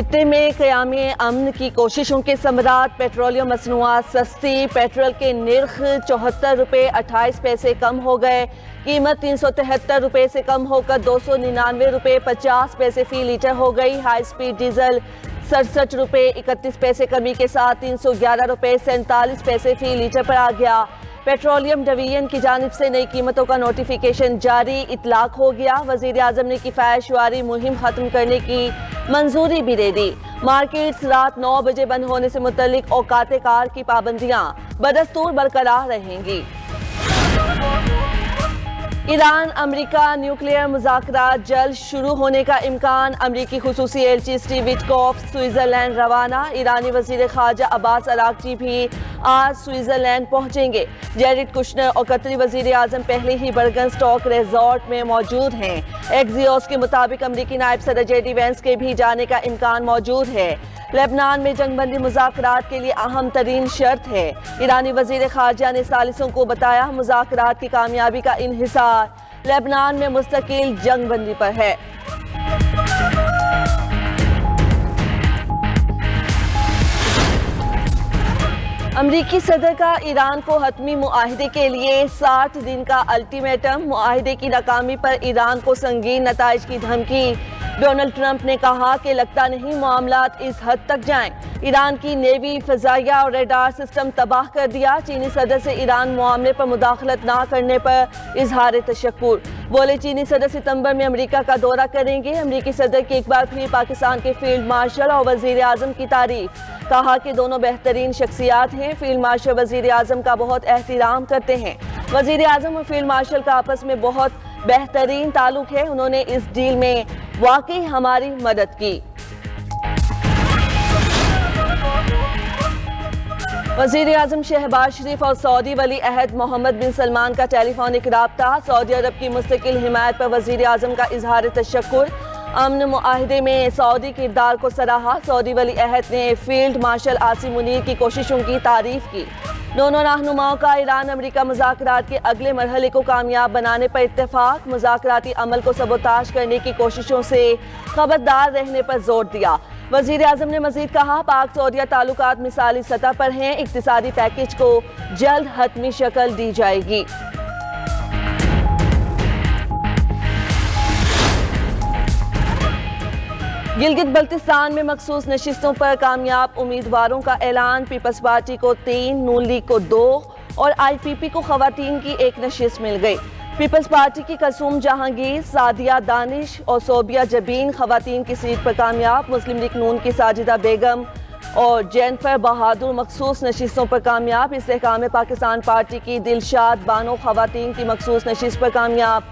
खित्ते में क़याम अमन की कोशिशों के समरात, पेट्रोलियम मसनूआत सस्ती, पेट्रोल के निर्ख 74 रुपये 28 पैसे कम हो गए, कीमत 373 रुपये से कम होकर 299 रुपये 50 पैसे फी लीटर हो गई। हाई स्पीड डीजल 67 रुपये 31 पैसे कमी के साथ 311 रुपये 47 पैसे फी लीटर पर आ गया। पेट्रोलियम डिवीजन की जानिब से नई कीमतों का नोटिफिकेशन जारी, इतलाक हो गया। वजीर आजम ने किफायत शुआरी मुहिम खत्म करने की मंजूरी भी दे दी। मार्केट्स रात 9 बजे बंद होने से मुतल्लिक औकात कार की पाबंदियां बदस्तूर बरकरार रहेंगी। ईरान अमरीका न्यूक्लियर मुज़ाकरात जल्द शुरू होने का इम्कान, अमरीकी खुसूसी एलची स्टीव विटकॉफ स्विट्जरलैंड रवाना। ईरानी वज़ीर ख़ारजा अब्बास अराग़ची भी आज स्विट्जरलैंड पहुंचेंगे। जेरेड कुशनर और कतरी वज़ीर आज़म पहले ही बर्गन स्टॉक रिजॉर्ट में मौजूद हैं। एक्सियोस के मुताबिक अमरीकी नायब सदर जेडी वेंस के भी जाने का इम्कान मौजूद है। लेबनान में जंगबंदी मुज़ाकरात के लिए अहम तरीन शर्त है। ईरानी वज़ीर ख़ारजा ने सालिसों को बताया, मुज़ाकरात की कामयाबी का इन्हिसार लेबनान में मुस्तकिल जंगबंदी पर है। अमरीकी सदर का ईरान को हतमी मुआहिदे के लिए 60 दिन का अल्टीमेटम, मुआहिदे की नाकामी पर ईरान को संगीन नताइज की धमकी। डोनाल्ड ट्रंप ने कहा कि लगता नहीं मामलात इस हद तक जाएं। ईरान की नेवी, फ़ज़ाइया और रेडार सिस्टम तबाह कर दिया। चीनी सदर से ईरान मामले पर मुदाखलत ना करने पर इजहार तशक्कुर। बोले, चीनी सदर सितंबर में अमेरिका का दौरा करेंगे। अमरीकी सदर की एक बार फिर पाकिस्तान के फील्ड मार्शल और वज़ीर आज़म की तारीफ, कहा कि दोनों बेहतरीन शख्सियात हैं। फील्ड मार्शल वज़ीर आज़म का बहुत एहतराम करते हैं। वज़ीर आज़म और फील्ड मार्शल का आपस में बहुत बेहतरीन ताल्लुक है। उन्होंने इस डील में वाकई हमारी मदद की। वज़ीर आज़म शहबाज शरीफ और सऊदी वली अहद मोहम्मद बिन सलमान का टेलीफोनिक राब्ता, सऊदी अरब की मुस्तकिल हिमायत पर वज़ीर आज़म का इजहार तशक्कुर। अमन मुआहिदे में सऊदी किरदार को सराहा। सऊदी वली अहद ने फील्ड मार्शल आसिम मुनीर की कोशिशों की तारीफ की। दोनों रहनुमाओं का ईरान अमेरिका मुज़ाकरात के अगले मरहले को कामयाब बनाने पर इत्तेफाक, मुज़ाकराती अमल को सबोताश करने की कोशिशों से खबरदार रहने पर जोर दिया। वज़ीर आज़म ने मज़ीद कहा, पाक सऊदिया ताल्लुकात मिसाली सतह पर हैं। इक्तिसादी पैकेज को जल्द हतमी शक्ल दी जाएगी। गिलगित बल्तिस्तान में मखसूस नशिस्तों पर कामयाब उम्मीदवारों का ऐलान। पीपल्स पार्टी को 3, नून लीग को 2 और आईपीपी को खवातीन की 1 नशिस्त मिल गई। पीपल्स पार्टी की कसुम जहांगीर, सादिया दानिश और सोबिया जबीन खवातीन की सीट पर कामयाब। मुस्लिम लीग नून की साजिदा बेगम और जेनिफर बहादुर मखसूस नशिस्तों पर कामयाब। इस्तेहकाम पाकिस्तान पार्टी की दिलशाद बानो खवातीन की मखसूस नशिस्त पर कामयाब।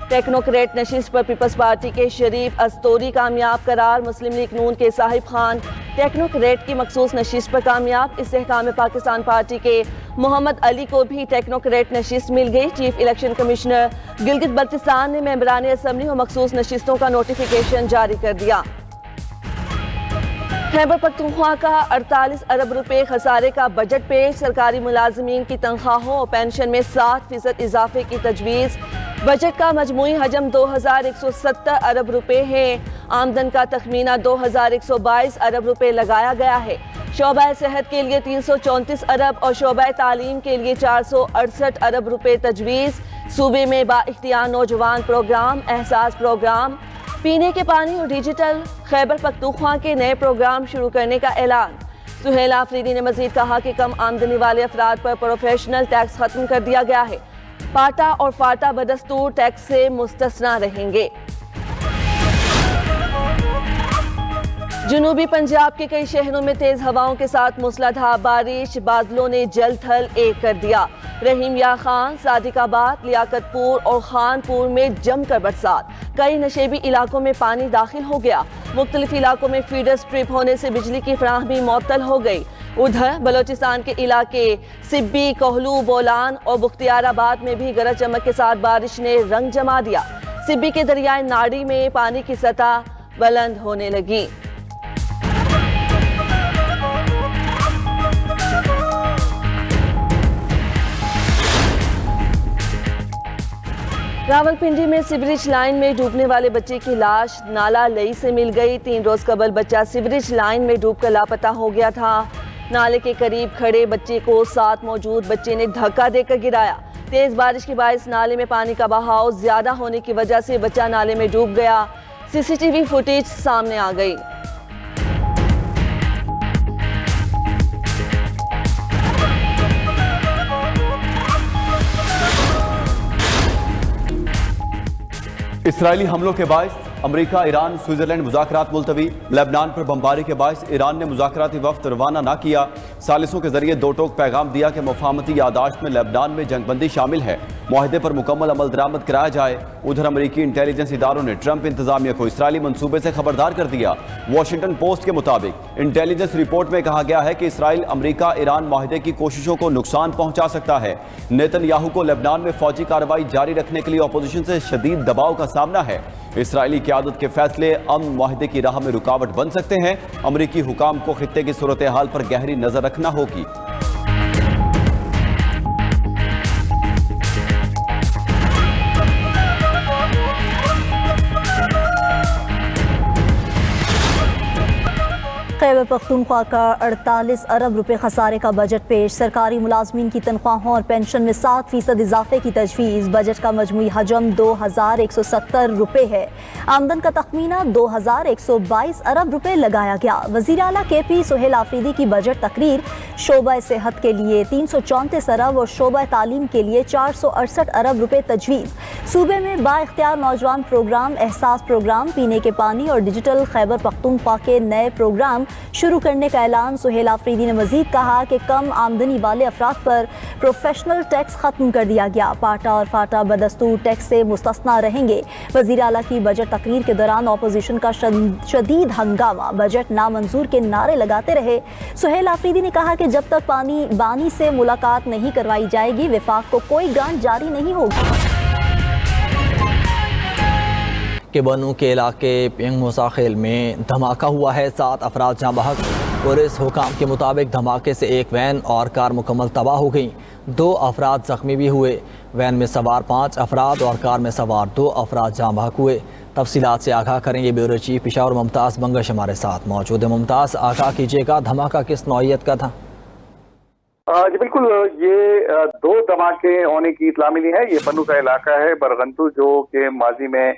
टेक्नोक्रेट नशिस्त पर पीपल्स पार्टी के शरीफ अस्तोरी कामयाब करार। मुस्लिम लीग नून के साहिब खान टेक्नोक्रेट की मखसूस नशिस्त पर कामयाब। इस्तेहकाम पाकिस्तान पार्टी के मोहम्मद अली को भी टेक्नोक्रेट नशिस्त मिल गई। Chief election commissioner Gilgit Baltistan ने मेंबरान असम्बली और मखसूस नशिस्तों का नोटिफिकेशन जारी कर दिया। खैबर पख्तूनख्वा का 48 अरब रुपए खसारे का बजट पेश। सरकारी मुलाजमीन की तनख्वाहों और पेंशन में 7% इजाफे की तजवीज़। बजट का मजमूई हजम 2170 अरब रुपए है। आमदन का तखमीना 2122 अरब रुपए लगाया गया है। शोबा सेहत के लिए 334 अरब और शोबा तालीम के लिए 468 अरब रुपए तजवीज़। सूबे में बाइख्तियार नौजवान प्रोग्राम, एहसास प्रोग्राम, पीने के पानी और डिजिटल खैबर पख्तूनख्वा के नए प्रोग्राम शुरू करने का ऐलान। सुहेल आफरीदी ने मजीद कहा कि कम आमदनी वाले अफराद पर प्रोफेशनल टैक्स खत्म कर दिया गया है। पाटा और फाटा बदस्तूर टैक्स से मुस्तस्ना रहेंगे। जनूबी पंजाब के कई शहरों में तेज हवाओं के साथ मूसलाधार बारिश, बादलों ने जल थल एक कर दिया। रहीम या खान, सादिकाबाद, लियाकतपुर और खानपुर में जमकर बरसात। कई नशेबी इलाकों में पानी दाखिल हो गया। मुख्तलिफ इलाकों में फीडर स्ट्रिप होने से बिजली की फराहमी मुअत्तल हो गई। उधर बलोचिस्तान के इलाके सिब्बी, कोहलू, बोलान और बुख्तियाराबाद में भी गरज चमक के साथ बारिश ने रंग जमा दिया। सिब्बी के दरियाए नाड़ी में पानी की सतह बुलंद होने लगी। راولپنڈی میں سیوریج لائن میں ڈوبنے والے بچے کی لاش نالا لئی سے مل گئی۔ 3 روز قبل بچہ سیوریج لائن میں ڈوب کر لاپتہ ہو گیا تھا۔ نالے کے قریب کھڑے بچے کو ساتھ موجود بچے نے دھکا دے کر گرایا۔ تیز بارش کے باعث نالے میں پانی کا بہاؤ زیادہ ہونے کی وجہ سے بچہ نالے میں ڈوب گیا۔ CCTV فوٹیج سامنے آ گئی۔ اسرائیلی حملوں کے باعث امریکہ، ایران، سوئٹزرلینڈ مذاکرات ملتوی۔ لبنان پر بمباری کے باعث ایران نے مذاکراتی وفد روانہ نہ کیا۔ ثالثوں کے ذریعے 2 ٹوک پیغام دیا کہ مفاہمتی یادداشت میں لبنان میں جنگ بندی شامل ہے، معاہدے پر مکمل عمل درآمد کرایا جائے۔ ادھر امریکی انٹیلیجنس اداروں نے ٹرمپ انتظامیہ کو اسرائیلی منصوبے سے خبردار کر دیا۔ واشنگٹن پوسٹ کے مطابق انٹیلیجنس رپورٹ میں کہا گیا ہے کہ اسرائیل امریکہ ایران معاہدے کی کوششوں کو نقصان پہنچا سکتا ہے۔ نیتن یاہو کو لبنان میں فوجی کارروائی جاری رکھنے کے لیے اپوزیشن سے شدید دباؤ کا سامنا ہے۔ اسرائیلی قیادت کے فیصلے امن معاہدے کی راہ میں رکاوٹ بن سکتے ہیں۔ امریکی حکام کو خطے کی صورتحال پر گہری نظر رکھنا ہوگی۔ خیبر پختونخوا کا 48 ارب روپے خسارے کا بجٹ پیش۔ سرکاری ملازمین کی تنخواہوں اور پینشن میں 7% اضافے کی تجویز۔ بجٹ کا مجموعی حجم 2170 روپے ہے۔ آمدن کا تخمینہ 2122 ارب روپے لگایا گیا۔ وزیر اعلیٰ KP سہیل آفریدی کی بجٹ تقریر۔ شعبہ صحت کے لیے 334 ارب اور شعبہ تعلیم کے لیے 468 ارب روپے تجویز۔ صوبے میں با اختیار نوجوان پروگرام، احساس پروگرام، پینے کے پانی اور ڈیجیٹل خیبر پختونخوا کے نئے پروگرام شروع کرنے کا اعلان۔ سہیل آفریدی نے مزید کہا کہ کم آمدنی والے افراد پر پروفیشنل ٹیکس ختم کر دیا گیا۔ پاٹا اور فاٹا بدستور ٹیکس سے مستثنا رہیں گے۔ وزیر اعلیٰ کی بجٹ تقریر کے دوران اپوزیشن کا شدید ہنگامہ، بجٹ نامنظور کے نعرے لگاتے رہے۔ سہیل آفریدی نے کہا کہ جب تک بانی سے ملاقات نہیں کروائی جائے گی، وفاق کو کوئی گرانٹ جاری نہیں ہوگی۔ کہ بنو کے علاقے پینگ موساخیل میں دھماکہ ہوا ہے، 7 افراد جاں بحق۔ پولیس حکام کے مطابق دھماکے سے ایک وین اور کار مکمل تباہ ہو گئیں، 2 افراد زخمی بھی ہوئے۔ وین میں سوار 5 افراد اور کار میں سوار 2 افراد جاں بحق ہوئے۔ تفصیلات سے آگاہ کریں گے بیورو چیف پشاور ممتاز بنگش ہمارے ساتھ موجود ہے۔ ممتاز، آگاہ کیجیے گا دھماکہ کس نوعیت کا تھا؟ جی بالکل، یہ 2 دھماکے ہونے کی اطلاع ملی ہے۔ یہ بنو کا علاقہ ہے برغنتو، جو کہ ماضی میں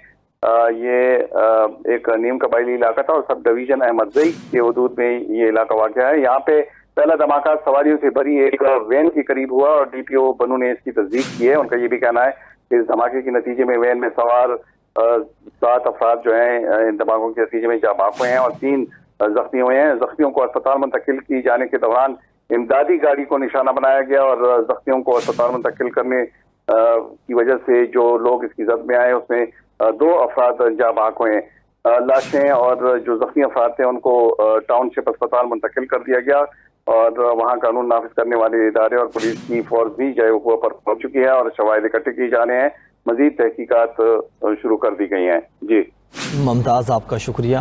یہ ایک نیم قبائلی علاقہ تھا اور سب ڈویژن احمد زئی کے حدود میں یہ علاقہ واقع ہے۔ یہاں پہ پہلا دھماکہ سواریوں سے بھری ایک وین کے قریب ہوا اور DPO بنو نے اس کی تصدیق کی ہے۔ ان کا یہ بھی کہنا ہے کہ اس دھماکے کے نتیجے میں وین میں سوار 7 افراد جو ہیں ان دھماکوں کے نتیجے میں جاں بحق ہوئے ہیں اور 3 زخمی ہوئے ہیں۔ زخمیوں کو اسپتال منتقل کی جانے کے دوران امدادی گاڑی کو نشانہ بنایا گیا اور زخمیوں کو اسپتال منتقل کرنے کی وجہ سے جو لوگ اس کی زد میں آئے اس میں 2 افراد جاں بحق ہوئے ہیں۔ لاشیں اور جو زخمی افراد تھے ان کو ٹاؤن شپ اسپتال منتقل کر دیا گیا اور وہاں قانون نافذ کرنے والے ادارے اور پولیس کی فورس بھی جائے وقوع پر پہنچ چکی ہے اور شواہد اکٹھے کیے جا رہے ہیں۔ مزید تحقیقات شروع کر دی گئی ہیں۔ جی ممتاز، آپ کا شکریہ۔